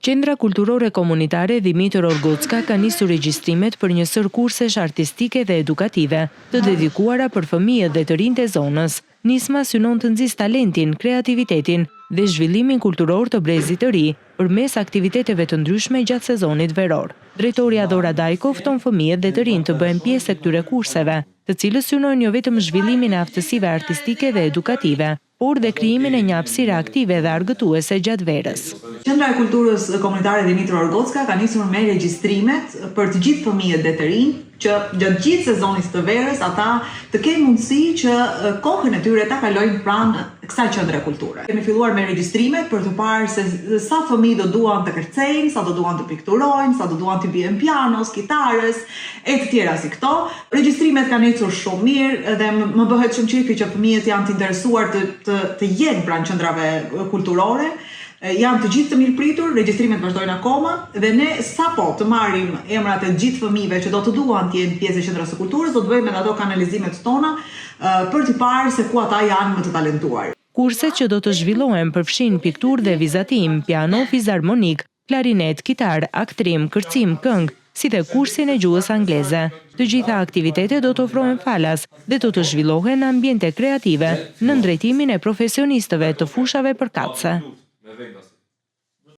Qendra Kulturore Komunitare Dimitar Orgocka ka nisur regjistrimet për një sër kursesh artistike dhe edukative, të dedikuara për fëmijët dhe të rinjtë e zonës. Nisma synon të nxjisë talentin, kreativitetin dhe zhvillimin kulturor të brezit të ri, përmes aktiviteteve të ndryshme gjatë sezonit veror. Drejtori Adora Dajko fton fëmijët dhe të rinj të bëhen pjesë e këtyre kurseve, të cilës synojnë jo vetëm zhvillimin e aftësive artistike dhe edukative, por dhe krijimin e një hapësire aktive dhe argëtuese gjatë verës. Qendra e Kulturës Komunitare Dimitar Orgocka ka nisur me regjistrimet për të gjithë fëmijët dhe të rinj, që gjatë gjithë sezonit të verës ata të kenë mundësi që kohën e tyre ta kalojnë pranë kësaj qendre kulture. Kemi filluar me regjistrimet për të parë se sa fëmijë do duan të kërcejnë, sa do duan të pikturojnë, sa do duan të bien pianos, kitarës e të tjera si këto. Regjistrimet kanë ecur shumë mirë dhe më bëhet shumë qefi që fëmijët janë të interesuar të jenë pranë qendrave kulturore. Janë të gjithë të mirëpritur, regjistrimet vazhdojnë akoma dhe ne sapo të marrim emrat e gjithë fëmijëve që do të duan të jenë pjesë e qendrave së kulturës, do të bëjmë edhe ato kanalizimet tona për të parë se ku ata janë më të talentuar. Kurset që do të zhvillohen përfshin pikturë dhe vizatim, piano, fizarmonik, klarinet, kitar, aktrim, kërcim, këngë, si dhe kursin e gjuhës angleze. Të gjitha aktivitetet do të ofrohen falas dhe do të zhvillohen në ambiente kreative në drejtimin e profesionistëve të fushave përkatëse.